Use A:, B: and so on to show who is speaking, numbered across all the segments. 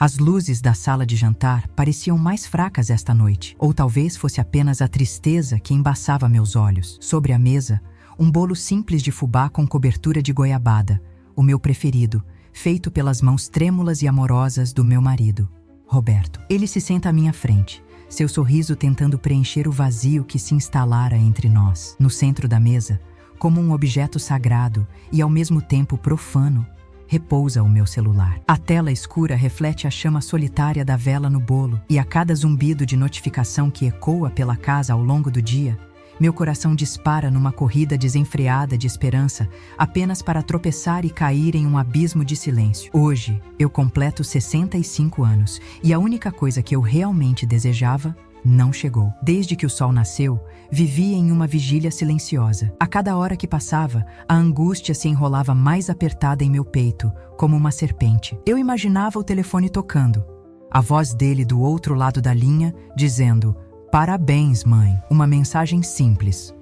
A: As luzes da sala de jantar pareciam mais fracas esta noite, ou talvez fosse apenas a tristeza que embaçava meus olhos. Sobre a mesa, um bolo simples de fubá com cobertura de goiabada, o meu preferido, feito pelas mãos trêmulas e amorosas do meu marido, Roberto. Ele se senta à minha frente, seu sorriso tentando preencher o vazio que se instalara entre nós. No centro da mesa, como um objeto sagrado e ao mesmo tempo profano, repousa o meu celular. A tela escura reflete a chama solitária da vela no bolo, e a cada zumbido de notificação que ecoa pela casa ao longo do dia, meu coração dispara numa corrida desenfreada de esperança, apenas para tropeçar e cair em um abismo de silêncio. Hoje, eu completo 65 anos, e a única coisa que eu realmente desejava não chegou. Desde que o sol nasceu, vivi em uma vigília silenciosa. A cada hora que passava, a angústia se enrolava mais apertada em meu peito, como uma serpente. Eu imaginava o telefone tocando, a voz dele do outro lado da linha, dizendo: "Parabéns, mãe." Uma mensagem simples,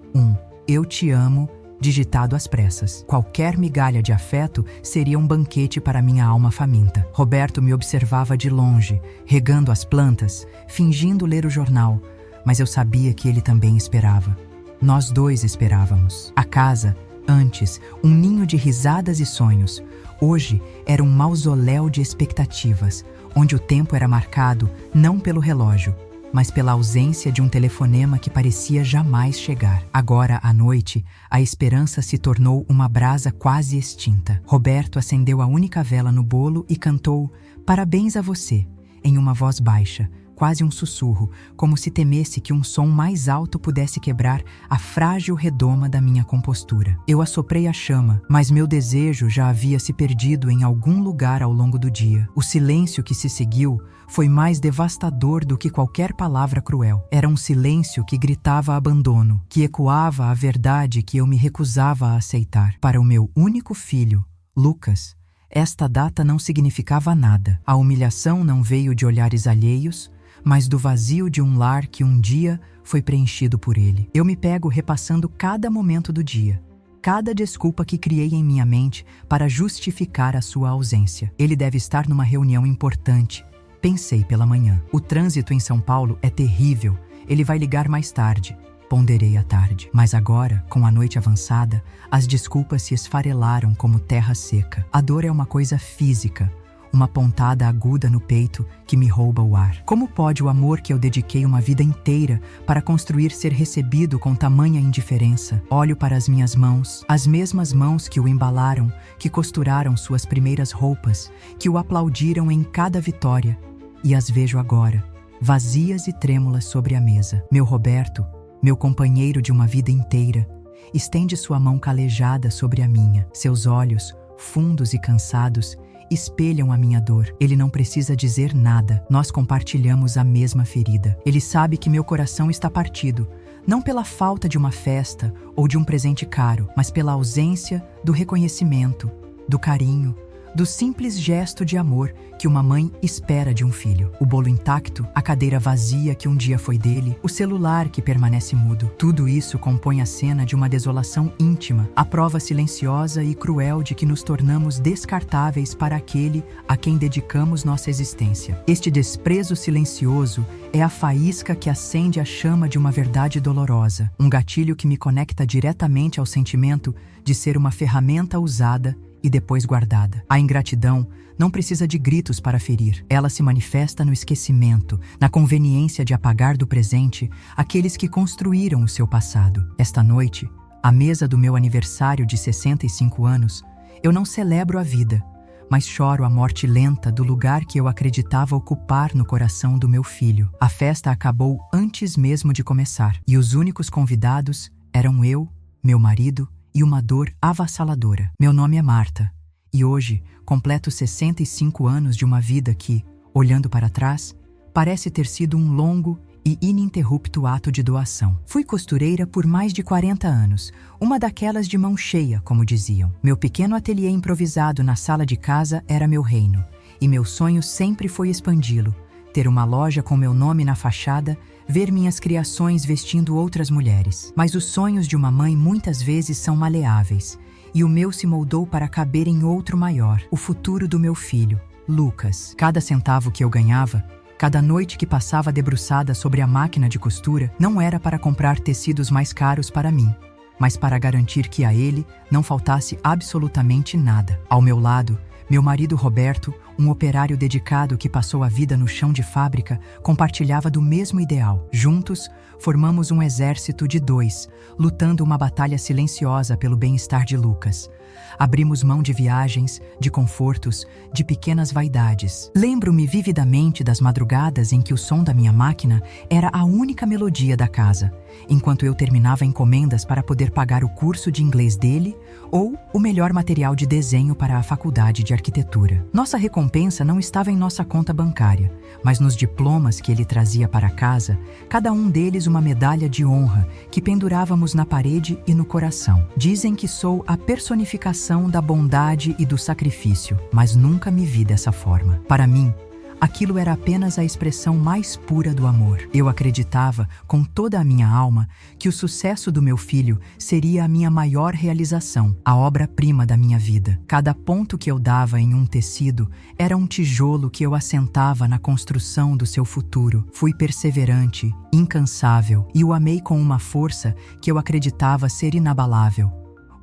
A: "Eu te amo", digitado às pressas. Qualquer migalha de afeto seria um banquete para minha alma faminta. Roberto me observava de longe, regando as plantas, fingindo ler o jornal, mas eu sabia que ele também esperava. Nós dois esperávamos. A casa, antes, um ninho de risadas e sonhos, hoje era um mausoléu de expectativas, onde o tempo era marcado não pelo relógio, mas pela ausência de um telefonema que parecia jamais chegar. Agora, à noite, a esperança se tornou uma brasa quase extinta. Roberto acendeu a única vela no bolo e cantou "Parabéns a você", em uma voz baixa, quase um sussurro, como se temesse que um som mais alto pudesse quebrar a frágil redoma da minha compostura. Eu assoprei a chama, mas meu desejo já havia se perdido em algum lugar ao longo do dia. O silêncio que se seguiu foi mais devastador do que qualquer palavra cruel. Era um silêncio que gritava abandono, que ecoava a verdade que eu me recusava a aceitar. Para o meu único filho, Lucas, esta data não significava nada. A humilhação não veio de olhares alheios, mas do vazio de um lar que um dia foi preenchido por ele. Eu me pego repassando cada momento do dia, cada desculpa que criei em minha mente para justificar a sua ausência. Ele deve estar numa reunião importante, pensei pela manhã. O trânsito em São Paulo é terrível, ele vai ligar mais tarde, ponderei à tarde. Mas agora, com a noite avançada, as desculpas se esfarelaram como terra seca. A dor é uma coisa física, uma pontada aguda no peito que me rouba o ar. Como pode o amor que eu dediquei uma vida inteira para construir ser recebido com tamanha indiferença? Olho para as minhas mãos, as mesmas mãos que o embalaram, que costuraram suas primeiras roupas, que o aplaudiram em cada vitória, e as vejo agora, vazias e trêmulas sobre a mesa. Meu Roberto, meu companheiro de uma vida inteira, estende sua mão calejada sobre a minha. Seus olhos, fundos e cansados, espelham a minha dor. Ele não precisa dizer nada. Nós compartilhamos a mesma ferida. Ele sabe que meu coração está partido, não pela falta de uma festa ou de um presente caro, mas pela ausência do reconhecimento, do carinho, do simples gesto de amor que uma mãe espera de um filho. O bolo intacto, a cadeira vazia que um dia foi dele, o celular que permanece mudo. Tudo isso compõe a cena de uma desolação íntima, a prova silenciosa e cruel de que nos tornamos descartáveis para aquele a quem dedicamos nossa existência. Este desprezo silencioso é a faísca que acende a chama de uma verdade dolorosa, um gatilho que me conecta diretamente ao sentimento de ser uma ferramenta usada e depois guardada. A ingratidão não precisa de gritos para ferir. Ela se manifesta no esquecimento, na conveniência de apagar do presente aqueles que construíram o seu passado. Esta noite, à mesa do meu aniversário de 65 anos, eu não celebro a vida, mas choro a morte lenta do lugar que eu acreditava ocupar no coração do meu filho. A festa acabou antes mesmo de começar, e os únicos convidados eram eu, meu marido e uma dor avassaladora. Meu nome é Marta, e hoje completo 65 anos de uma vida que, olhando para trás, parece ter sido um longo e ininterrupto ato de doação. Fui costureira por mais de 40 anos, uma daquelas de mão cheia, como diziam. Meu pequeno ateliê improvisado na sala de casa era meu reino, e meu sonho sempre foi expandi-lo, ter uma loja com meu nome na fachada, ver minhas criações vestindo outras mulheres. Mas os sonhos de uma mãe muitas vezes são maleáveis, e o meu se moldou para caber em outro maior, o futuro do meu filho, Lucas. Cada centavo que eu ganhava, cada noite que passava debruçada sobre a máquina de costura, não era para comprar tecidos mais caros para mim, mas para garantir que a ele não faltasse absolutamente nada. Ao meu lado, meu marido Roberto, um operário dedicado que passou a vida no chão de fábrica, compartilhava do mesmo ideal. Juntos, formamos um exército de 2, lutando uma batalha silenciosa pelo bem-estar de Lucas. Abrimos mão de viagens, de confortos, de pequenas vaidades. Lembro-me vividamente das madrugadas em que o som da minha máquina era a única melodia da casa, enquanto eu terminava encomendas para poder pagar o curso de inglês dele ou o melhor material de desenho para a faculdade de arquitetura. Nossa recompensa não estava em nossa conta bancária, mas nos diplomas que ele trazia para casa, cada um deles uma medalha de honra que pendurávamos na parede e no coração. Dizem que sou a personificação da bondade e do sacrifício, mas nunca me vi dessa forma. Para mim, aquilo era apenas a expressão mais pura do amor. Eu acreditava, com toda a minha alma, que o sucesso do meu filho seria a minha maior realização, a obra-prima da minha vida. Cada ponto que eu dava em um tecido era um tijolo que eu assentava na construção do seu futuro. Fui perseverante, incansável, e o amei com uma força que eu acreditava ser inabalável.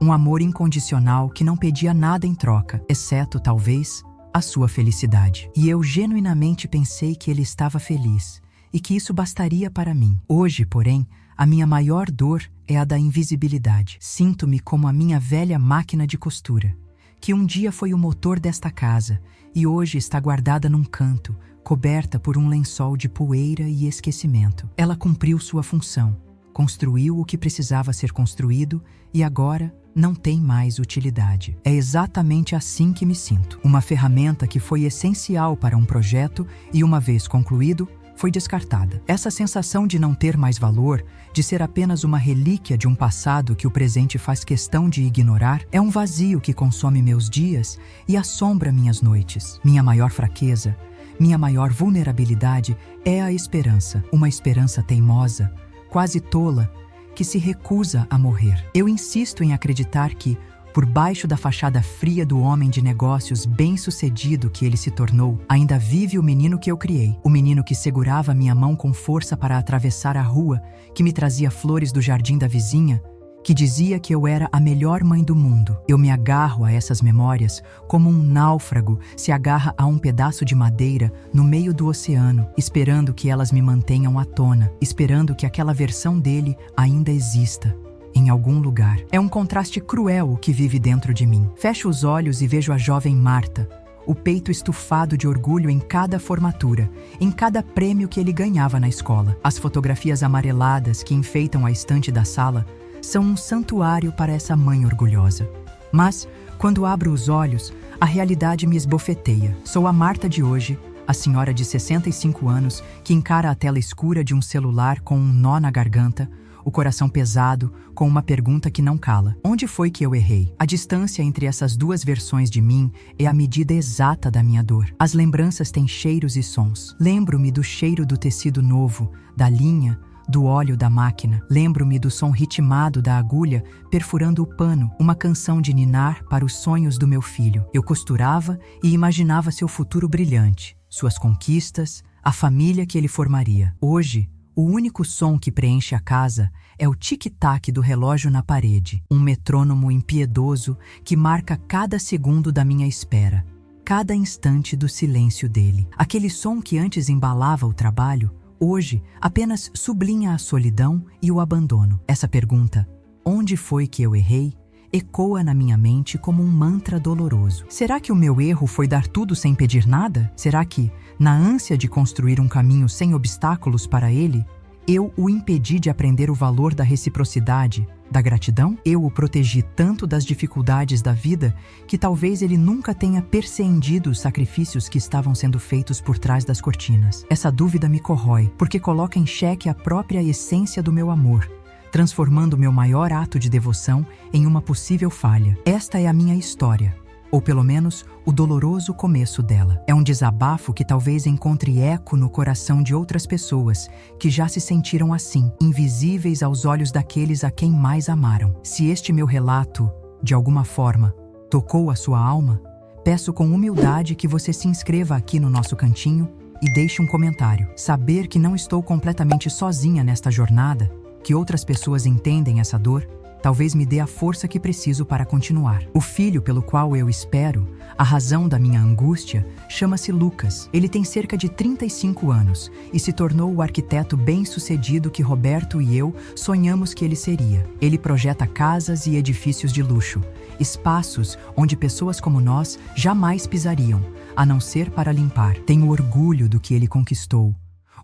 A: Um amor incondicional que não pedia nada em troca, exceto, talvez, a sua felicidade. E eu genuinamente pensei que ele estava feliz e que isso bastaria para mim. Hoje, porém, a minha maior dor é a da invisibilidade. Sinto-me como a minha velha máquina de costura, que um dia foi o motor desta casa e hoje está guardada num canto, coberta por um lençol de poeira e esquecimento. Ela cumpriu sua função, construiu o que precisava ser construído e agora não tem mais utilidade. É exatamente assim que me sinto. Uma ferramenta que foi essencial para um projeto e, uma vez concluído, foi descartada. Essa sensação de não ter mais valor, de ser apenas uma relíquia de um passado que o presente faz questão de ignorar, é um vazio que consome meus dias e assombra minhas noites. Minha maior fraqueza, minha maior vulnerabilidade é a esperança. Uma esperança teimosa, quase tola, que se recusa a morrer. Eu insisto em acreditar que, por baixo da fachada fria do homem de negócios bem-sucedido que ele se tornou, ainda vive o menino que eu criei, o menino que segurava minha mão com força para atravessar a rua, que me trazia flores do jardim da vizinha, que dizia que eu era a melhor mãe do mundo. Eu me agarro a essas memórias como um náufrago se agarra a um pedaço de madeira no meio do oceano, esperando que elas me mantenham à tona, esperando que aquela versão dele ainda exista, em algum lugar. É um contraste cruel o que vive dentro de mim. Fecho os olhos e vejo a jovem Marta, o peito estufado de orgulho em cada formatura, em cada prêmio que ele ganhava na escola. As fotografias amareladas que enfeitam a estante da sala são um santuário para essa mãe orgulhosa. Mas, quando abro os olhos, a realidade me esbofeteia. Sou a Marta de hoje, a senhora de 65 anos que encara a tela escura de um celular com um nó na garganta, o coração pesado, com uma pergunta que não cala. Onde foi que eu errei? A distância entre essas duas versões de mim é a medida exata da minha dor. As lembranças têm cheiros e sons. Lembro-me do cheiro do tecido novo, da linha, do óleo da máquina. Lembro-me do som ritmado da agulha perfurando o pano, uma canção de ninar para os sonhos do meu filho. Eu costurava e imaginava seu futuro brilhante, suas conquistas, a família que ele formaria. Hoje, o único som que preenche a casa é o tic-tac do relógio na parede, um metrônomo impiedoso que marca cada segundo da minha espera, cada instante do silêncio dele. Aquele som que antes embalava o trabalho, hoje apenas sublinha a solidão e o abandono. Essa pergunta, onde foi que eu errei, ecoa na minha mente como um mantra doloroso. Será que o meu erro foi dar tudo sem pedir nada? Será que, na ânsia de construir um caminho sem obstáculos para ele, eu o impedi de aprender o valor da reciprocidade, da gratidão? Eu o protegi tanto das dificuldades da vida que talvez ele nunca tenha perceendido os sacrifícios que estavam sendo feitos por trás das cortinas. Essa dúvida me corrói, porque coloca em xeque a própria essência do meu amor, transformando meu maior ato de devoção em uma possível falha. Esta é a minha história, ou pelo menos o doloroso começo dela. É um desabafo que talvez encontre eco no coração de outras pessoas que já se sentiram assim, invisíveis aos olhos daqueles a quem mais amaram. Se este meu relato, de alguma forma, tocou a sua alma, Peço com humildade que você se inscreva aqui no nosso cantinho e deixe um comentário. Saber que não estou completamente sozinha nesta jornada, que outras pessoas entendem essa dor, talvez me dê a força que preciso para continuar. O filho pelo qual eu espero, a razão da minha angústia, chama-se Lucas. Ele tem cerca de 35 anos e se tornou o arquiteto bem-sucedido que Roberto e eu sonhamos que ele seria. Ele projeta casas e edifícios de luxo, espaços onde pessoas como nós jamais pisariam, a não ser para limpar. Tenho orgulho do que ele conquistou.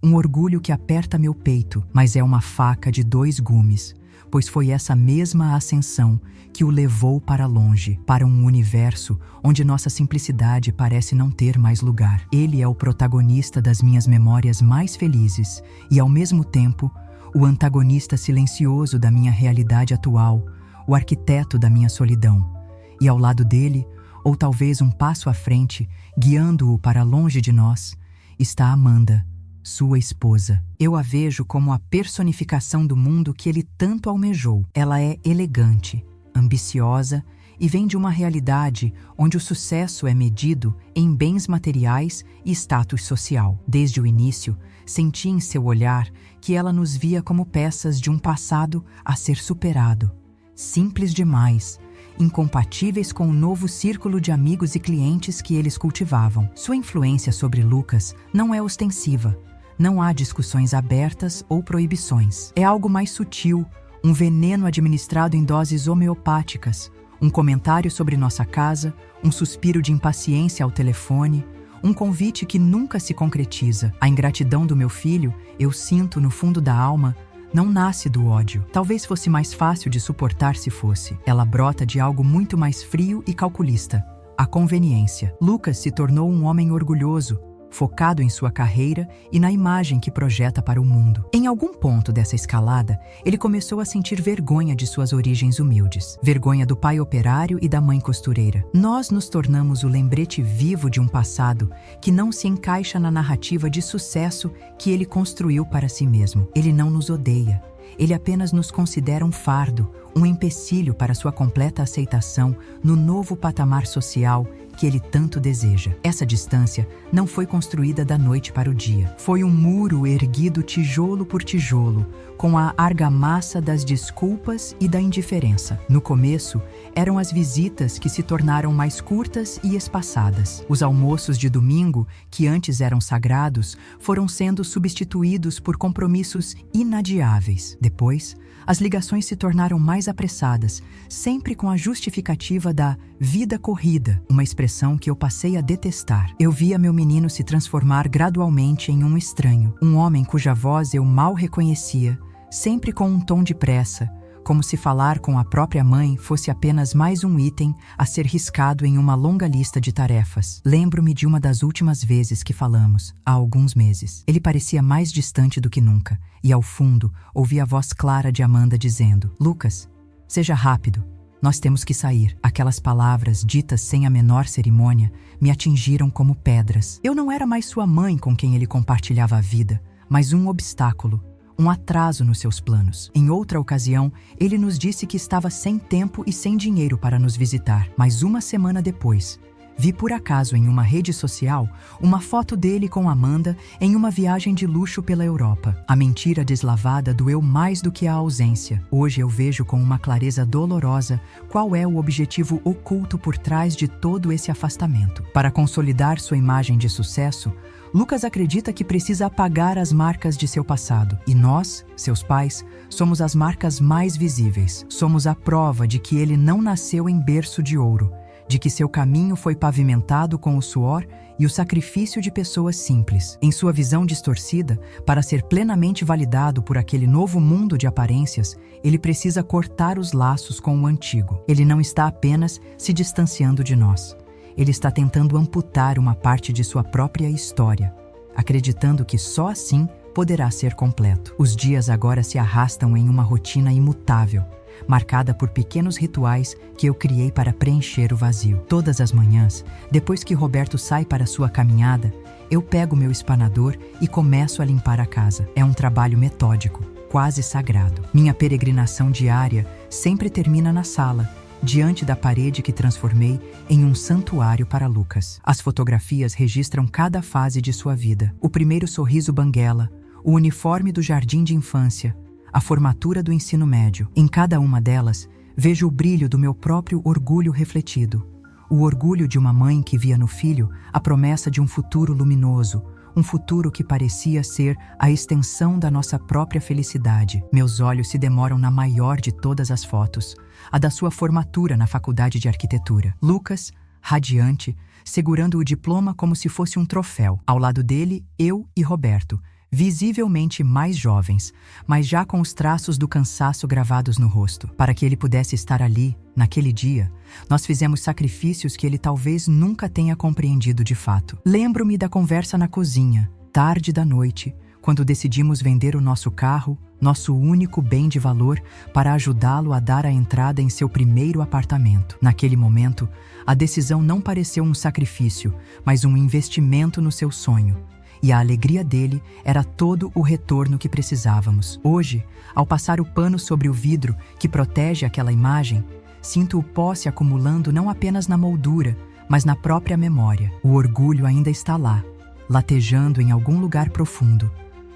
A: Um orgulho que aperta meu peito, mas é uma faca de 2 gumes. Pois foi essa mesma ascensão que o levou para longe, para um universo onde nossa simplicidade parece não ter mais lugar. Ele é o protagonista das minhas memórias mais felizes e, ao mesmo tempo, o antagonista silencioso da minha realidade atual, o arquiteto da minha solidão. E ao lado dele, ou talvez um passo à frente, guiando-o para longe de nós, está Amanda, sua esposa. Eu a vejo como a personificação do mundo que ele tanto almejou. Ela é elegante, ambiciosa e vem de uma realidade onde o sucesso é medido em bens materiais e status social. Desde o início, senti em seu olhar que ela nos via como peças de um passado a ser superado. Simples demais, incompatíveis com o novo círculo de amigos e clientes que eles cultivavam. Sua influência sobre Lucas não é ostensiva. Não há discussões abertas ou proibições. É algo mais sutil, um veneno administrado em doses homeopáticas, um comentário sobre nossa casa, um suspiro de impaciência ao telefone, um convite que nunca se concretiza. A ingratidão do meu filho, eu sinto no fundo da alma, não nasce do ódio. Talvez fosse mais fácil de suportar se fosse. Ela brota de algo muito mais frio e calculista: a conveniência. Lucas se tornou um homem orgulhoso, focado em sua carreira e na imagem que projeta para o mundo. Em algum ponto dessa escalada, ele começou a sentir vergonha de suas origens humildes, vergonha do pai operário e da mãe costureira. Nós nos tornamos o lembrete vivo de um passado que não se encaixa na narrativa de sucesso que ele construiu para si mesmo. Ele não nos odeia. Ele apenas nos considera um fardo, um empecilho para sua completa aceitação no novo patamar social que ele tanto deseja. Essa distância não foi construída da noite para o dia. Foi um muro erguido tijolo por tijolo, com a argamassa das desculpas e da indiferença. No começo, eram as visitas que se tornaram mais curtas e espaçadas. Os almoços de domingo, que antes eram sagrados, foram sendo substituídos por compromissos inadiáveis. Depois, as ligações se tornaram mais apressadas, sempre com a justificativa da vida corrida, uma expressão que eu passei a detestar. Eu via meu menino se transformar gradualmente em um estranho, um homem cuja voz eu mal reconhecia, sempre com um tom de pressa, como se falar com a própria mãe fosse apenas mais um item a ser riscado em uma longa lista de tarefas. Lembro-me de uma das últimas vezes que falamos, há alguns meses. Ele parecia mais distante do que nunca, e ao fundo ouvi a voz clara de Amanda dizendo: "Lucas, seja rápido, nós temos que sair." Aquelas palavras, ditas sem a menor cerimônia, me atingiram como pedras. Eu não era mais sua mãe com quem ele compartilhava a vida, mas um obstáculo, um atraso nos seus planos. Em outra ocasião, ele nos disse que estava sem tempo e sem dinheiro para nos visitar. Mas uma semana depois, vi por acaso em uma rede social uma foto dele com Amanda em uma viagem de luxo pela Europa. A mentira deslavada doeu mais do que a ausência. Hoje eu vejo com uma clareza dolorosa qual é o objetivo oculto por trás de todo esse afastamento. Para consolidar sua imagem de sucesso, Lucas acredita que precisa apagar as marcas de seu passado. E nós, seus pais, somos as marcas mais visíveis. Somos a prova de que ele não nasceu em berço de ouro, de que seu caminho foi pavimentado com o suor e o sacrifício de pessoas simples. Em sua visão distorcida, para ser plenamente validado por aquele novo mundo de aparências, ele precisa cortar os laços com o antigo. Ele não está apenas se distanciando de nós. Ele está tentando amputar uma parte de sua própria história, acreditando que só assim poderá ser completo. Os dias agora se arrastam em uma rotina imutável, marcada por pequenos rituais que eu criei para preencher o vazio. Todas as manhãs, depois que Roberto sai para sua caminhada, eu pego meu espanador e começo a limpar a casa. É um trabalho metódico, quase sagrado. Minha peregrinação diária sempre termina na sala, diante da parede que transformei em um santuário para Lucas. As fotografias registram cada fase de sua vida. O primeiro sorriso banguela, o uniforme do jardim de infância, a formatura do ensino médio. Em cada uma delas, vejo o brilho do meu próprio orgulho refletido. O orgulho de uma mãe que via no filho a promessa de um futuro luminoso, um futuro que parecia ser a extensão da nossa própria felicidade. Meus olhos se demoram na maior de todas as fotos, a da sua formatura na faculdade de arquitetura. Lucas, radiante, segurando o diploma como se fosse um troféu. Ao lado dele, eu e Roberto, visivelmente mais jovens, mas já com os traços do cansaço gravados no rosto. Para que ele pudesse estar ali, naquele dia, nós fizemos sacrifícios que ele talvez nunca tenha compreendido de fato. Lembro-me da conversa na cozinha, tarde da noite, quando decidimos vender o nosso carro, nosso único bem de valor, para ajudá-lo a dar a entrada em seu primeiro apartamento. Naquele momento, a decisão não pareceu um sacrifício, mas um investimento no seu sonho. E a alegria dele era todo o retorno que precisávamos. Hoje, ao passar o pano sobre o vidro que protege aquela imagem, sinto o pó se acumulando não apenas na moldura, mas na própria memória. O orgulho ainda está lá, latejando em algum lugar profundo,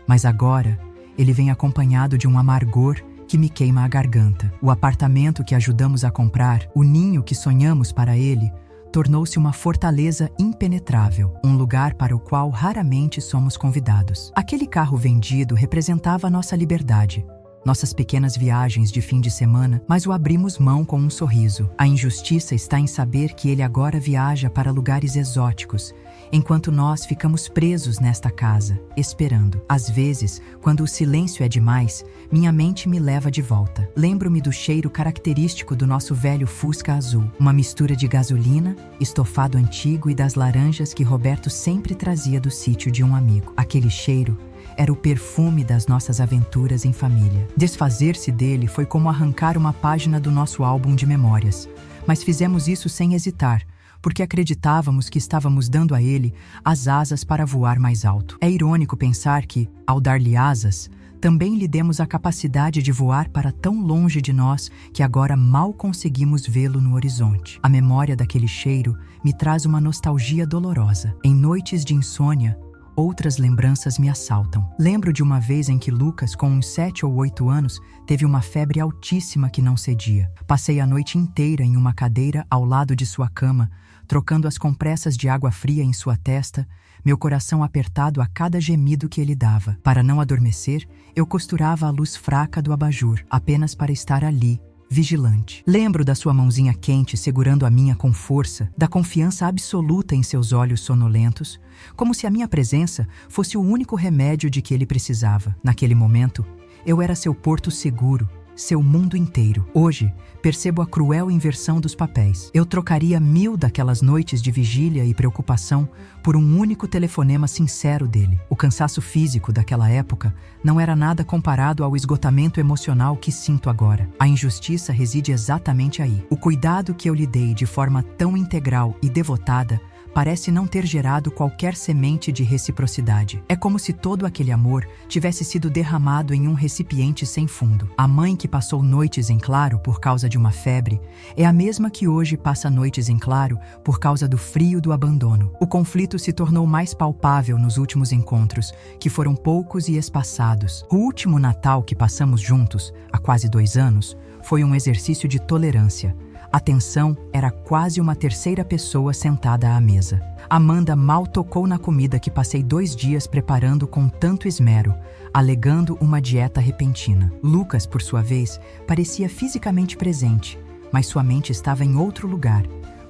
A: mas agora ele vem acompanhado de um amargor que me queima a garganta. O apartamento que ajudamos a comprar, o ninho que sonhamos para ele, tornou-se uma fortaleza impenetrável, um lugar para o qual raramente somos convidados. Aquele carro vendido representava a nossa liberdade, nossas pequenas viagens de fim de semana, mas o abrimos mão com um sorriso. A injustiça está em saber que ele agora viaja para lugares exóticos, enquanto nós ficamos presos nesta casa, esperando. Às vezes, quando o silêncio é demais, minha mente me leva de volta. Lembro-me do cheiro característico do nosso velho Fusca azul, uma mistura de gasolina, estofado antigo e das laranjas que Roberto sempre trazia do sítio de um amigo. Aquele cheiro era o perfume das nossas aventuras em família. Desfazer-se dele foi como arrancar uma página do nosso álbum de memórias, mas fizemos isso sem hesitar, porque acreditávamos que estávamos dando a ele as asas para voar mais alto. É irônico pensar que, ao dar-lhe asas, também lhe demos a capacidade de voar para tão longe de nós que agora mal conseguimos vê-lo no horizonte. A memória daquele cheiro me traz uma nostalgia dolorosa. Em noites de insônia, outras lembranças me assaltam. Lembro de uma vez em que Lucas, com uns 7 ou 8 anos, teve uma febre altíssima que não cedia. Passei a noite inteira em uma cadeira ao lado de sua cama, trocando as compressas de água fria em sua testa, meu coração apertado a cada gemido que ele dava. Para não adormecer, eu costurava a luz fraca do abajur, apenas para estar ali, vigilante. Lembro da sua mãozinha quente segurando a minha com força, da confiança absoluta em seus olhos sonolentos, como se a minha presença fosse o único remédio de que ele precisava. Naquele momento, eu era seu porto seguro, seu mundo inteiro. Hoje, percebo a cruel inversão dos papéis. Eu trocaria 1000 daquelas noites de vigília e preocupação por um único telefonema sincero dele. O cansaço físico daquela época não era nada comparado ao esgotamento emocional que sinto agora. A injustiça reside exatamente aí. O cuidado que eu lhe dei de forma tão integral e devotada parece não ter gerado qualquer semente de reciprocidade. É como se todo aquele amor tivesse sido derramado em um recipiente sem fundo. A mãe que passou noites em claro por causa de uma febre é a mesma que hoje passa noites em claro por causa do frio do abandono. O conflito se tornou mais palpável nos últimos encontros, que foram poucos e espaçados. O último Natal que passamos juntos, há quase 2 anos, foi um exercício de tolerância. A tensão era quase uma terceira pessoa sentada à mesa. Amanda mal tocou na comida que passei 2 dias preparando com tanto esmero, alegando uma dieta repentina. Lucas, por sua vez, parecia fisicamente presente, mas sua mente estava em outro lugar,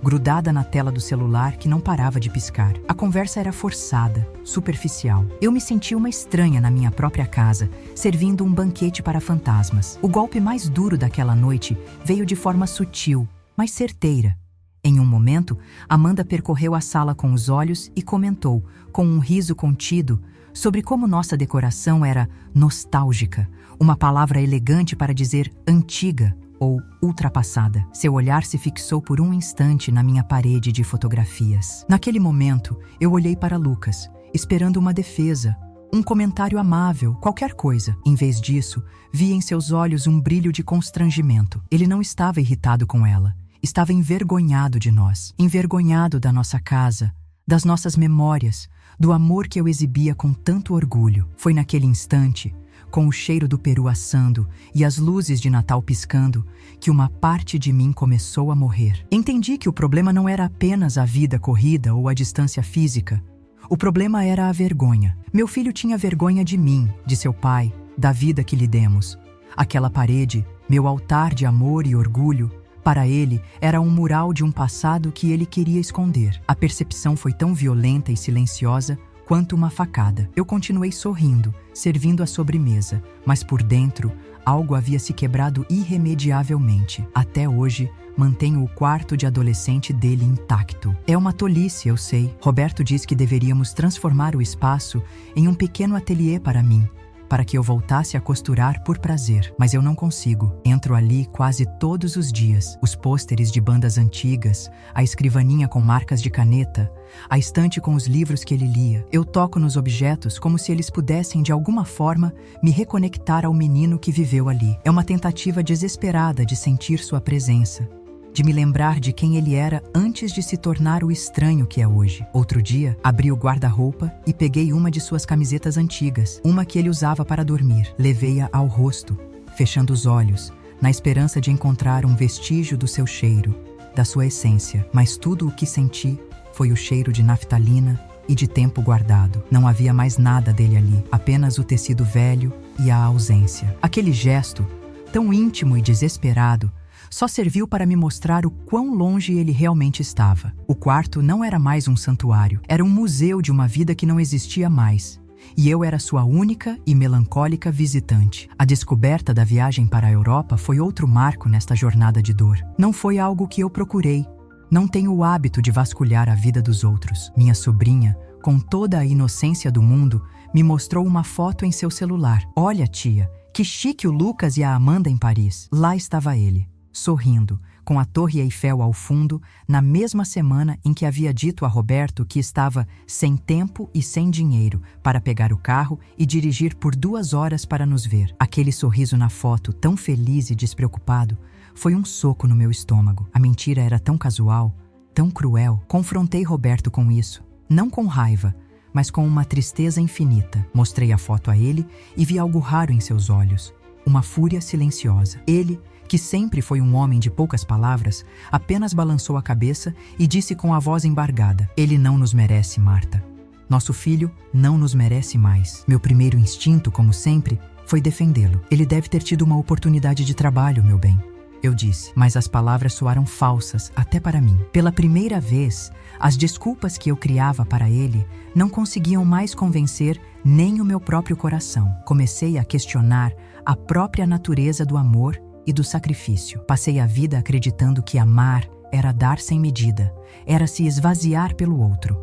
A: grudada na tela do celular que não parava de piscar. A conversa era forçada, superficial. Eu me senti uma estranha na minha própria casa, servindo um banquete para fantasmas. O golpe mais duro daquela noite veio de forma sutil, mas certeira. Em um momento, Amanda percorreu a sala com os olhos e comentou, com um riso contido, sobre como nossa decoração era nostálgica, uma palavra elegante para dizer antiga ou ultrapassada. Seu olhar se fixou por um instante na minha parede de fotografias. Naquele momento, eu olhei para Lucas, esperando uma defesa, um comentário amável, qualquer coisa. Em vez disso, vi em seus olhos um brilho de constrangimento. Ele não estava irritado com ela. Estava envergonhado de nós, envergonhado da nossa casa, das nossas memórias, do amor que eu exibia com tanto orgulho. Foi naquele instante, com o cheiro do peru assando e as luzes de Natal piscando, que uma parte de mim começou a morrer. Entendi que o problema não era apenas a vida corrida ou a distância física. O problema era a vergonha. Meu filho tinha vergonha de mim, de seu pai, da vida que lhe demos. Aquela parede, meu altar de amor e orgulho, para ele era um mural de um passado que ele queria esconder. A percepção foi tão violenta e silenciosa quanto uma facada. Eu continuei sorrindo, servindo a sobremesa, mas por dentro, algo havia se quebrado irremediavelmente. Até hoje, mantenho o quarto de adolescente dele intacto. É uma tolice, eu sei. Roberto diz que deveríamos transformar o espaço em um pequeno ateliê para mim, para que eu voltasse a costurar por prazer. Mas eu não consigo. Entro ali quase todos os dias. Os pôsteres de bandas antigas, a escrivaninha com marcas de caneta, a estante com os livros que ele lia. Eu toco nos objetos como se eles pudessem, de alguma forma, me reconectar ao menino que viveu ali. É uma tentativa desesperada de sentir sua presença, de me lembrar de quem ele era antes de se tornar o estranho que é hoje. Outro dia, abri o guarda-roupa e peguei uma de suas camisetas antigas, uma que ele usava para dormir. Levei-a ao rosto, fechando os olhos, na esperança de encontrar um vestígio do seu cheiro, da sua essência. Mas tudo o que senti foi o cheiro de naftalina e de tempo guardado. Não havia mais nada dele ali, apenas o tecido velho e a ausência. Aquele gesto, tão íntimo e desesperado, só serviu para me mostrar o quão longe ele realmente estava. O quarto não era mais um santuário, era um museu de uma vida que não existia mais. E eu era sua única e melancólica visitante. A descoberta da viagem para a Europa foi outro marco nesta jornada de dor. Não foi algo que eu procurei. Não tenho o hábito de vasculhar a vida dos outros. Minha sobrinha, com toda a inocência do mundo, me mostrou uma foto em seu celular. Olha, tia, que chique o Lucas e a Amanda em Paris. Lá estava ele, sorrindo, com a Torre Eiffel ao fundo, na mesma semana em que havia dito a Roberto que estava sem tempo e sem dinheiro para pegar o carro e dirigir por 2 horas para nos ver. Aquele sorriso na foto, tão feliz e despreocupado, foi um soco no meu estômago. A mentira era tão casual, tão cruel. Confrontei Roberto com isso, não com raiva, mas com uma tristeza infinita. Mostrei a foto a ele e vi algo raro em seus olhos, uma fúria silenciosa. Ele, que sempre foi um homem de poucas palavras, apenas balançou a cabeça e disse com a voz embargada: "Ele não nos merece, Marta. Nosso filho não nos merece mais." Meu primeiro instinto, como sempre, foi defendê-lo. "Ele deve ter tido uma oportunidade de trabalho, meu bem", eu disse, mas as palavras soaram falsas até para mim. Pela primeira vez, as desculpas que eu criava para ele não conseguiam mais convencer nem o meu próprio coração. Comecei a questionar a própria natureza do amor e do sacrifício. Passei a vida acreditando que amar era dar sem medida, era se esvaziar pelo outro.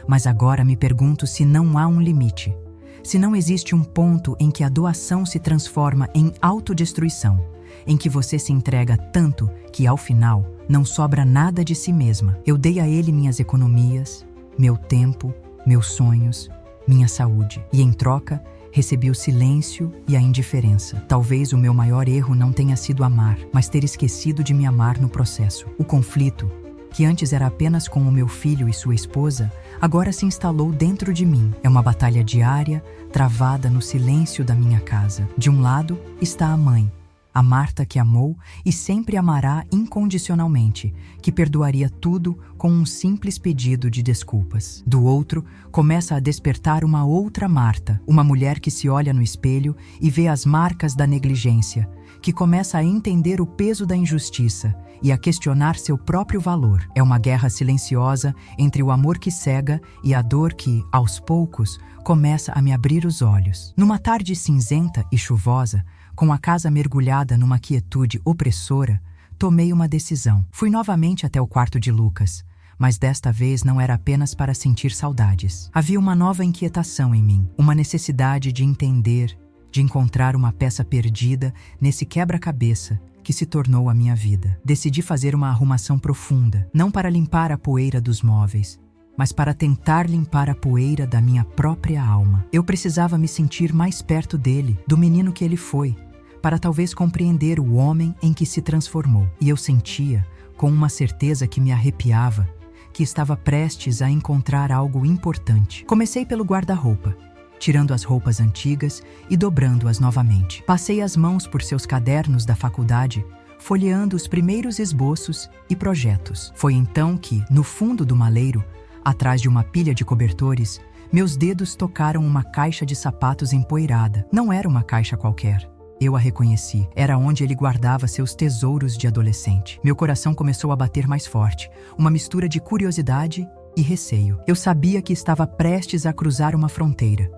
A: Mas agora me pergunto se não há um limite, se não existe um ponto em que a doação se transforma em autodestruição, em que você se entrega tanto que, ao final, não sobra nada de si mesma. Eu dei a ele minhas economias, meu tempo, meus sonhos, minha saúde. E, em troca, recebi o silêncio e a indiferença. Talvez o meu maior erro não tenha sido amar, mas ter esquecido de me amar no processo. O conflito, que antes era apenas com o meu filho e sua esposa, agora se instalou dentro de mim. É uma batalha diária, travada no silêncio da minha casa. De um lado está a mãe, a Marta que amou e sempre amará incondicionalmente, que perdoaria tudo com um simples pedido de desculpas. Do outro, começa a despertar uma outra Marta, uma mulher que se olha no espelho e vê as marcas da negligência, que começa a entender o peso da injustiça e a questionar seu próprio valor. É uma guerra silenciosa entre o amor que cega e a dor que, aos poucos, começa a me abrir os olhos. Numa tarde cinzenta e chuvosa, com a casa mergulhada numa quietude opressora, tomei uma decisão. Fui novamente até o quarto de Lucas, mas desta vez não era apenas para sentir saudades. Havia uma nova inquietação em mim, uma necessidade de entender, de encontrar uma peça perdida nesse quebra-cabeça que se tornou a minha vida. Decidi fazer uma arrumação profunda, não para limpar a poeira dos móveis, mas para tentar limpar a poeira da minha própria alma. Eu precisava me sentir mais perto dele, do menino que ele foi, para talvez compreender o homem em que se transformou. E eu sentia, com uma certeza que me arrepiava, que estava prestes a encontrar algo importante. Comecei pelo guarda-roupa, tirando as roupas antigas e dobrando-as novamente. Passei as mãos por seus cadernos da faculdade, folheando os primeiros esboços e projetos. Foi então que, no fundo do maleiro, atrás de uma pilha de cobertores, meus dedos tocaram uma caixa de sapatos empoeirada. Não era uma caixa qualquer. Eu a reconheci. Era onde ele guardava seus tesouros de adolescente. Meu coração começou a bater mais forte, uma mistura de curiosidade e receio. Eu sabia que estava prestes a cruzar uma fronteira,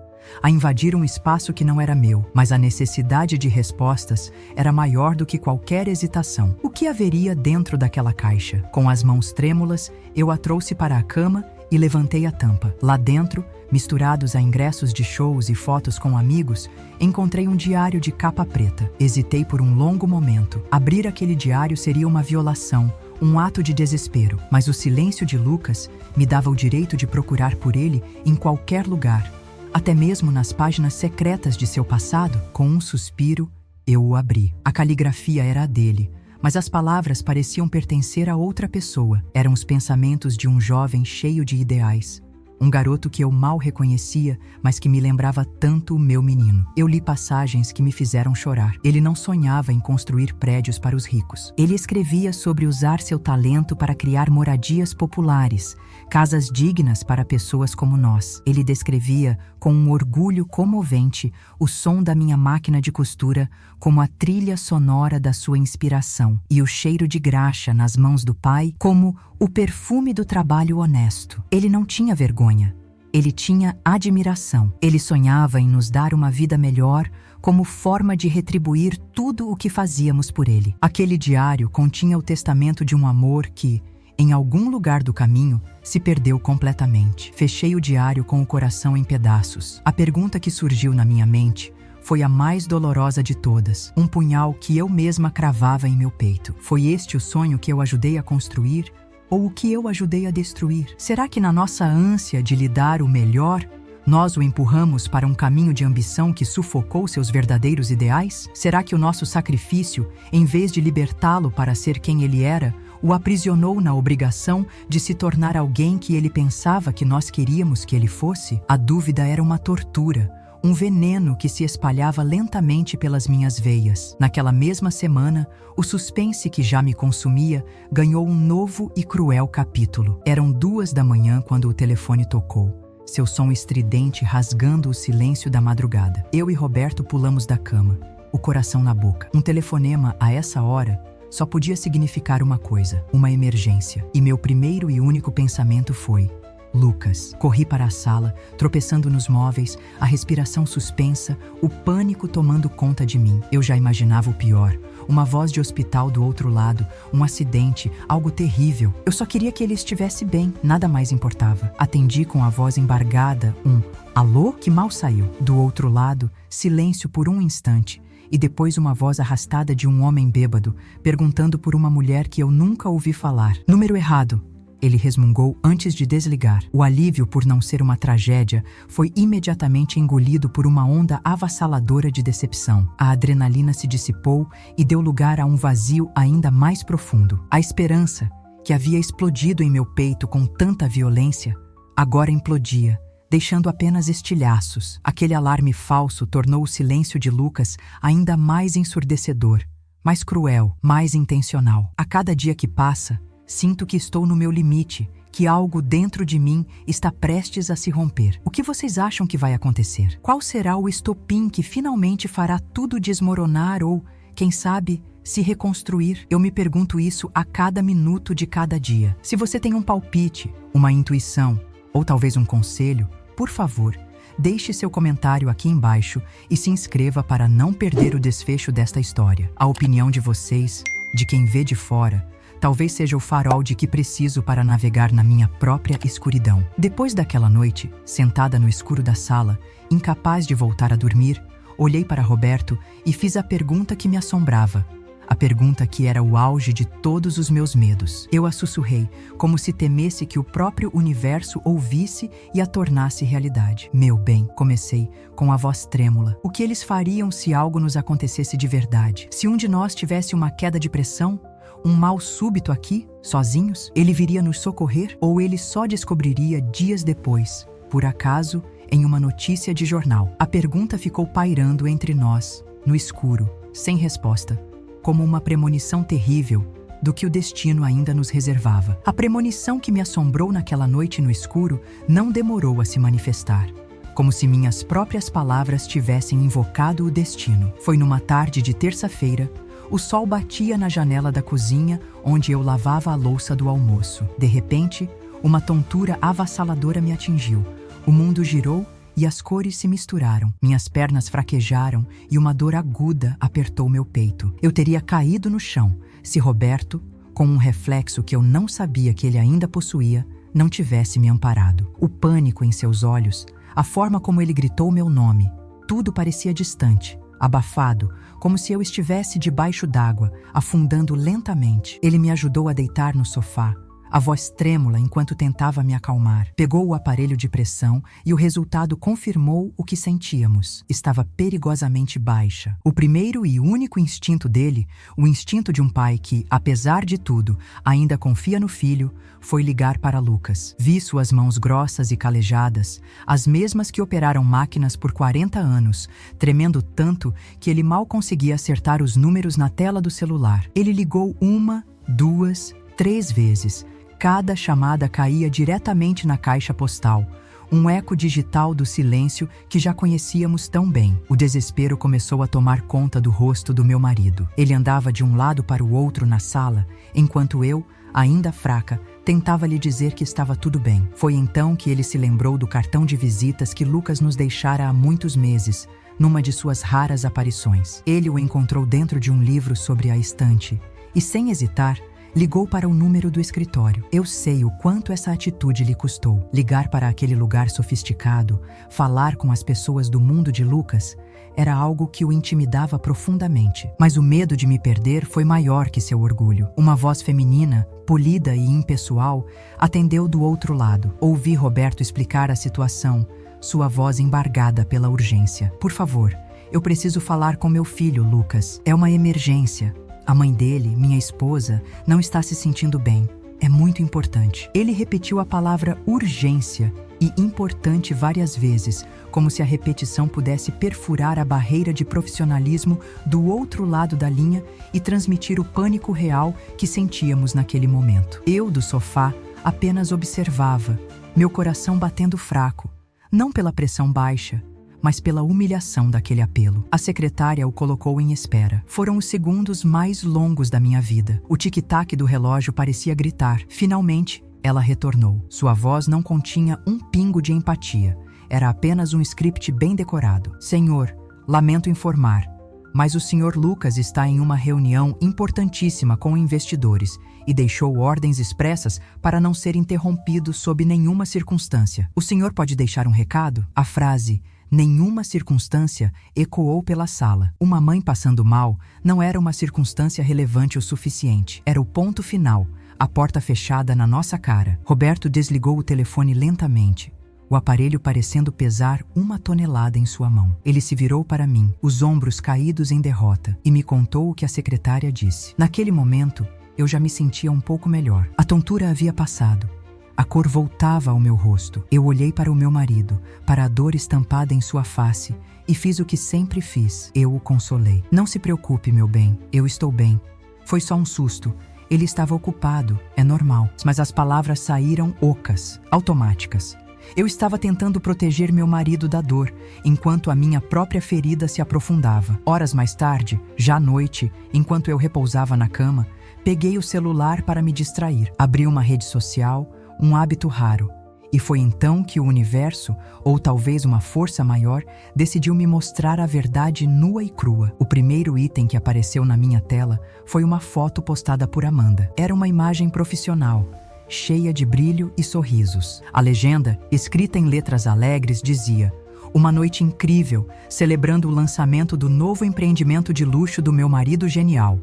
A: a invadir um espaço que não era meu, mas a necessidade de respostas era maior do que qualquer hesitação. O que haveria dentro daquela caixa? Com as mãos trêmulas, eu a trouxe para a cama e levantei a tampa. Lá dentro, misturados a ingressos de shows e fotos com amigos, encontrei um diário de capa preta. Hesitei por um longo momento. Abrir aquele diário seria uma violação, um ato de desespero, mas o silêncio de Lucas me dava o direito de procurar por ele em qualquer lugar, até mesmo nas páginas secretas de seu passado. Com um suspiro, eu o abri. A caligrafia era a dele, mas as palavras pareciam pertencer a outra pessoa. Eram os pensamentos de um jovem cheio de ideais. Um garoto que eu mal reconhecia, mas que me lembrava tanto o meu menino. Eu li passagens que me fizeram chorar. Ele não sonhava em construir prédios para os ricos. Ele escrevia sobre usar seu talento para criar moradias populares, casas dignas para pessoas como nós. Ele descrevia, com um orgulho comovente, o som da minha máquina de costura como a trilha sonora da sua inspiração, e o cheiro de graxa nas mãos do pai como o perfume do trabalho honesto. Ele não tinha vergonha. Ele tinha admiração. Ele sonhava em nos dar uma vida melhor como forma de retribuir tudo o que fazíamos por ele. Aquele diário continha o testamento de um amor que, em algum lugar do caminho, se perdeu completamente. Fechei o diário com o coração em pedaços. A pergunta que surgiu na minha mente foi a mais dolorosa de todas. Um punhal que eu mesma cravava em meu peito. Foi este o sonho que eu ajudei a construir? Ou o que eu ajudei a destruir? Será que na nossa ânsia de lhe dar o melhor, nós o empurramos para um caminho de ambição que sufocou seus verdadeiros ideais? Será que o nosso sacrifício, em vez de libertá-lo para ser quem ele era, o aprisionou na obrigação de se tornar alguém que ele pensava que nós queríamos que ele fosse? A dúvida era uma tortura, um veneno que se espalhava lentamente pelas minhas veias. Naquela mesma semana, o suspense que já me consumia ganhou um novo e cruel capítulo. Eram 2 da manhã quando o telefone tocou, seu som estridente rasgando o silêncio da madrugada. Eu e Roberto pulamos da cama, o coração na boca. Um telefonema a essa hora só podia significar uma coisa, uma emergência. E meu primeiro e único pensamento foi: Lucas. Corri para a sala, tropeçando nos móveis, a respiração suspensa, o pânico tomando conta de mim. Eu já imaginava o pior. Uma voz de hospital do outro lado, um acidente, algo terrível. Eu só queria que ele estivesse bem, nada mais importava. Atendi com a voz embargada, um alô que mal saiu. Do outro lado, silêncio por um instante, e depois uma voz arrastada de um homem bêbado, perguntando por uma mulher que eu nunca ouvi falar. Número errado, ele resmungou antes de desligar. O alívio por não ser uma tragédia foi imediatamente engolido por uma onda avassaladora de decepção. A adrenalina se dissipou e deu lugar a um vazio ainda mais profundo. A esperança, que havia explodido em meu peito com tanta violência, agora implodia, deixando apenas estilhaços. Aquele alarme falso tornou o silêncio de Lucas ainda mais ensurdecedor, mais cruel, mais intencional. A cada dia que passa, sinto que estou no meu limite, que algo dentro de mim está prestes a se romper. O que vocês acham que vai acontecer? Qual será o estopim que finalmente fará tudo desmoronar ou, quem sabe, se reconstruir? Eu me pergunto isso a cada minuto de cada dia. Se você tem um palpite, uma intuição ou talvez um conselho, por favor, deixe seu comentário aqui embaixo e se inscreva para não perder o desfecho desta história. A opinião de vocês, de quem vê de fora, talvez seja o farol de que preciso para navegar na minha própria escuridão. Depois daquela noite, sentada no escuro da sala, incapaz de voltar a dormir, olhei para Roberto e fiz a pergunta que me assombrava. A pergunta que era o auge de todos os meus medos. Eu a sussurrei, como se temesse que o próprio universo ouvisse e a tornasse realidade. Meu bem, comecei, com a voz trêmula. O que eles fariam se algo nos acontecesse de verdade? Se um de nós tivesse uma queda de pressão? Um mal súbito aqui, sozinhos? Ele viria nos socorrer? Ou ele só descobriria dias depois, por acaso, em uma notícia de jornal? A pergunta ficou pairando entre nós, no escuro, sem resposta, como uma premonição terrível do que o destino ainda nos reservava. A premonição que me assombrou naquela noite no escuro não demorou a se manifestar, como se minhas próprias palavras tivessem invocado o destino. Foi numa tarde de terça-feira. O sol batia na janela da cozinha, onde eu lavava a louça do almoço. De repente, uma tontura avassaladora me atingiu. O mundo girou e as cores se misturaram. Minhas pernas fraquejaram e uma dor aguda apertou meu peito. Eu teria caído no chão se Roberto, com um reflexo que eu não sabia que ele ainda possuía, não tivesse me amparado. O pânico em seus olhos, a forma como ele gritou meu nome, tudo parecia distante, abafado, como se eu estivesse debaixo d'água, afundando lentamente. Ele me ajudou a deitar no sofá, a voz trêmula enquanto tentava me acalmar. Pegou o aparelho de pressão e o resultado confirmou o que sentíamos. Estava perigosamente baixa. O primeiro e único instinto dele, o instinto de um pai que, apesar de tudo, ainda confia no filho, foi ligar para Lucas. Vi suas mãos grossas e calejadas, as mesmas que operaram máquinas por 40 anos, tremendo tanto que ele mal conseguia acertar os números na tela do celular. Ele ligou 1, 2, 3 vezes. Cada chamada caía diretamente na caixa postal, um eco digital do silêncio que já conhecíamos tão bem. O desespero começou a tomar conta do rosto do meu marido. Ele andava de um lado para o outro na sala, enquanto eu, ainda fraca, tentava lhe dizer que estava tudo bem. Foi então que ele se lembrou do cartão de visitas que Lucas nos deixara há muitos meses, numa de suas raras aparições. Ele o encontrou dentro de um livro sobre a estante e, sem hesitar, ligou para o número do escritório. Eu sei o quanto essa atitude lhe custou. Ligar para aquele lugar sofisticado, falar com as pessoas do mundo de Lucas, era algo que o intimidava profundamente. Mas o medo de me perder foi maior que seu orgulho. Uma voz feminina, polida e impessoal, atendeu do outro lado. Ouvi Roberto explicar a situação, sua voz embargada pela urgência. Por favor, eu preciso falar com meu filho, Lucas. É uma emergência. A mãe dele, minha esposa, não está se sentindo bem. É muito importante. Ele repetiu a palavra urgência e importante várias vezes, como se a repetição pudesse perfurar a barreira de profissionalismo do outro lado da linha e transmitir o pânico real que sentíamos naquele momento. Eu, do sofá, apenas observava, meu coração batendo fraco, não pela pressão baixa, mas pela humilhação daquele apelo. A secretária o colocou em espera. Foram os segundos mais longos da minha vida. O tic-tac do relógio parecia gritar. Finalmente, ela retornou. Sua voz não continha um pingo de empatia. Era apenas um script bem decorado. Senhor, lamento informar, mas o senhor Lucas está em uma reunião importantíssima com investidores e deixou ordens expressas para não ser interrompido sob nenhuma circunstância. O senhor pode deixar um recado? A frase nenhuma circunstância ecoou pela sala. Uma mãe passando mal não era uma circunstância relevante o suficiente. Era o ponto final, a porta fechada na nossa cara. Roberto desligou o telefone lentamente, o aparelho parecendo pesar 1 tonelada em sua mão. Ele se virou para mim, os ombros caídos em derrota, e me contou o que a secretária disse. Naquele momento, eu já me sentia um pouco melhor. A tontura havia passado. A cor voltava ao meu rosto. Eu olhei para o meu marido, para a dor estampada em sua face, e fiz o que sempre fiz. Eu o consolei. Não se preocupe, meu bem. Eu estou bem. Foi só um susto. Ele estava ocupado. É normal. Mas as palavras saíram ocas, automáticas. Eu estava tentando proteger meu marido da dor, enquanto a minha própria ferida se aprofundava. Horas mais tarde, já à noite, enquanto eu repousava na cama, peguei o celular para me distrair. Abri uma rede social, um hábito raro, e foi então que o universo, ou talvez uma força maior, decidiu me mostrar a verdade nua e crua. O primeiro item que apareceu na minha tela foi uma foto postada por Amanda. Era uma imagem profissional, cheia de brilho e sorrisos. A legenda, escrita em letras alegres, dizia: "Uma noite incrível, celebrando o lançamento do novo empreendimento de luxo do meu marido genial."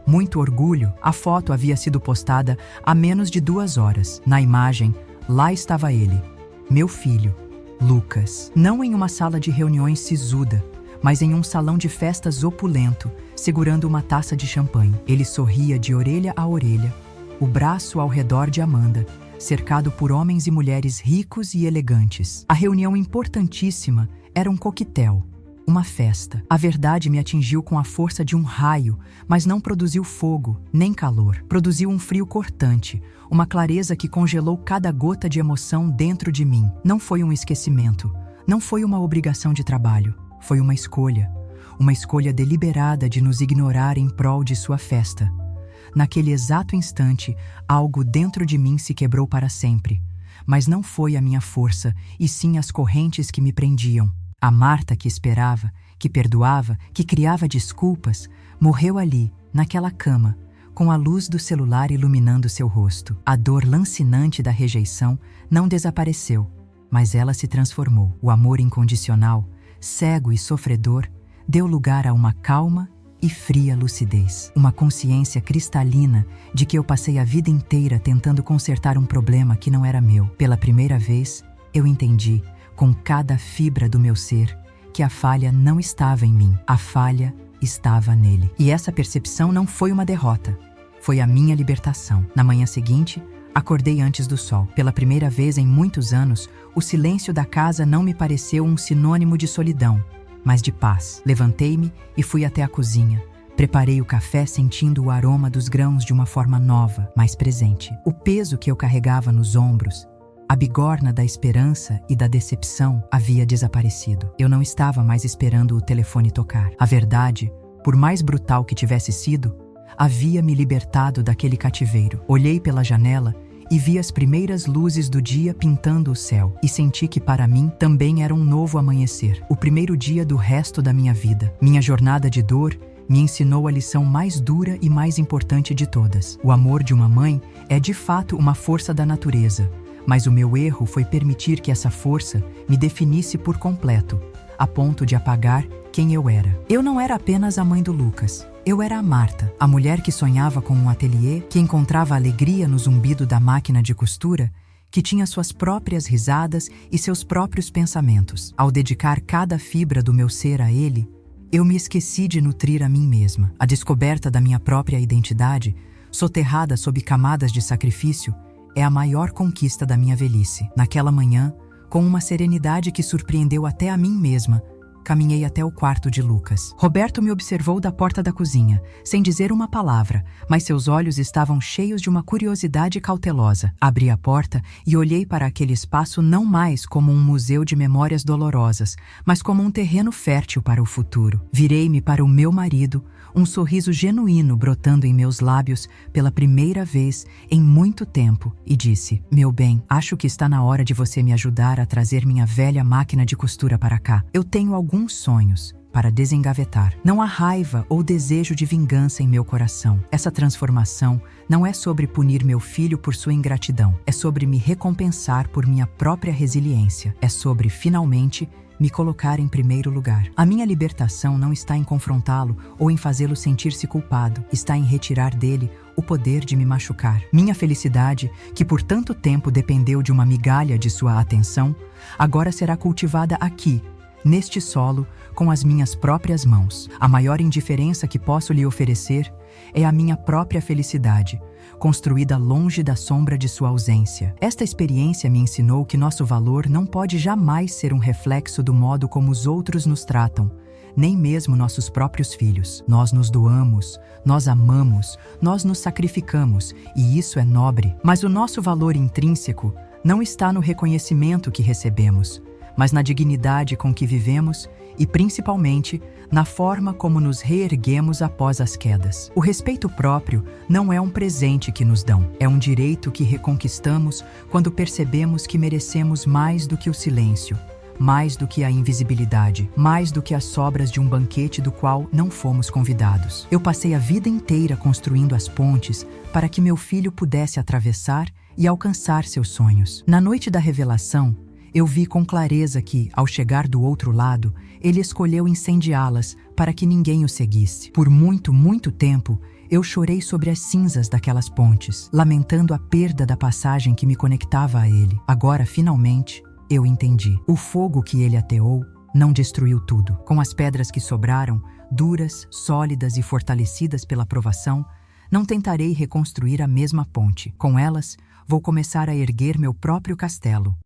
A: Muito orgulho, a foto havia sido postada há menos de 2 horas. Na imagem, lá estava ele, meu filho, Lucas. Não em uma sala de reuniões sisuda, mas em um salão de festas opulento, segurando uma taça de champanhe. Ele sorria de orelha a orelha, o braço ao redor de Amanda, cercado por homens e mulheres ricos e elegantes. A reunião importantíssima era um coquetel, uma festa. A verdade me atingiu com a força de um raio, mas não produziu fogo, nem calor. Produziu um frio cortante, uma clareza que congelou cada gota de emoção dentro de mim. Não foi um esquecimento, não foi uma obrigação de trabalho, foi uma escolha deliberada de nos ignorar em prol de sua festa. Naquele exato instante, algo dentro de mim se quebrou para sempre. Mas não foi a minha força, e sim as correntes que me prendiam. A Marta que esperava, que perdoava, que criava desculpas, morreu ali, naquela cama, com a luz do celular iluminando seu rosto. A dor lancinante da rejeição não desapareceu, mas ela se transformou. O amor incondicional, cego e sofredor, deu lugar a uma calma e fria lucidez. Uma consciência cristalina de que eu passei a vida inteira tentando consertar um problema que não era meu. Pela primeira vez, eu entendi, com cada fibra do meu ser, que a falha não estava em mim. A falha estava nele. E essa percepção não foi uma derrota. Foi a minha libertação. Na manhã seguinte, acordei antes do sol. Pela primeira vez em muitos anos, o silêncio da casa não me pareceu um sinônimo de solidão, mas de paz. Levantei-me e fui até a cozinha. Preparei o café sentindo o aroma dos grãos de uma forma nova, mais presente. O peso que eu carregava nos ombros, a bigorna da esperança e da decepção havia desaparecido. Eu não estava mais esperando o telefone tocar. A verdade, por mais brutal que tivesse sido, havia me libertado daquele cativeiro. Olhei pela janela e vi as primeiras luzes do dia pintando o céu, e senti que para mim também era um novo amanhecer, o primeiro dia do resto da minha vida. Minha jornada de dor me ensinou a lição mais dura e mais importante de todas. O amor de uma mãe é de fato uma força da natureza, mas o meu erro foi permitir que essa força me definisse por completo, a ponto de apagar quem eu era. Eu não era apenas a mãe do Lucas. Eu era a Marta, a mulher que sonhava com um ateliê, que encontrava alegria no zumbido da máquina de costura, que tinha suas próprias risadas e seus próprios pensamentos. Ao dedicar cada fibra do meu ser a ele, eu me esqueci de nutrir a mim mesma. A descoberta da minha própria identidade, soterrada sob camadas de sacrifício, é a maior conquista da minha velhice. Naquela manhã, com uma serenidade que surpreendeu até a mim mesma, caminhei até o quarto de Lucas. Roberto me observou da porta da cozinha, sem dizer uma palavra, mas seus olhos estavam cheios de uma curiosidade cautelosa. Abri a porta e olhei para aquele espaço não mais como um museu de memórias dolorosas, mas como um terreno fértil para o futuro. Virei-me para o meu marido, um sorriso genuíno brotando em meus lábios pela primeira vez em muito tempo, e disse: "Meu bem, acho que está na hora de você me ajudar a trazer minha velha máquina de costura para cá. Eu tenho alguns sonhos para desengavetar. Não há raiva ou desejo de vingança em meu coração. Essa transformação não é sobre punir meu filho por sua ingratidão. É sobre me recompensar por minha própria resiliência. É sobre, finalmente, me colocar em primeiro lugar. A minha libertação não está em confrontá-lo ou em fazê-lo sentir-se culpado. Está em retirar dele o poder de me machucar. Minha felicidade, que por tanto tempo dependeu de uma migalha de sua atenção, agora será cultivada aqui, neste solo, com as minhas próprias mãos. A maior indiferença que posso lhe oferecer é a minha própria felicidade, construída longe da sombra de sua ausência. Esta experiência me ensinou que nosso valor não pode jamais ser um reflexo do modo como os outros nos tratam, nem mesmo nossos próprios filhos. Nós nos doamos, nós amamos, nós nos sacrificamos, e isso é nobre. Mas o nosso valor intrínseco não está no reconhecimento que recebemos, mas na dignidade com que vivemos e, principalmente, na forma como nos reerguemos após as quedas. O respeito próprio não é um presente que nos dão, é um direito que reconquistamos quando percebemos que merecemos mais do que o silêncio, mais do que a invisibilidade, mais do que as sobras de um banquete do qual não fomos convidados. Eu passei a vida inteira construindo as pontes para que meu filho pudesse atravessar e alcançar seus sonhos. Na noite da revelação, eu vi com clareza que, ao chegar do outro lado, ele escolheu incendiá-las para que ninguém o seguisse. Por muito, muito tempo, eu chorei sobre as cinzas daquelas pontes, lamentando a perda da passagem que me conectava a ele. Agora, finalmente, eu entendi. O fogo que ele ateou não destruiu tudo. Com as pedras que sobraram, duras, sólidas e fortalecidas pela provação, não tentarei reconstruir a mesma ponte. Com elas, vou começar a erguer meu próprio castelo.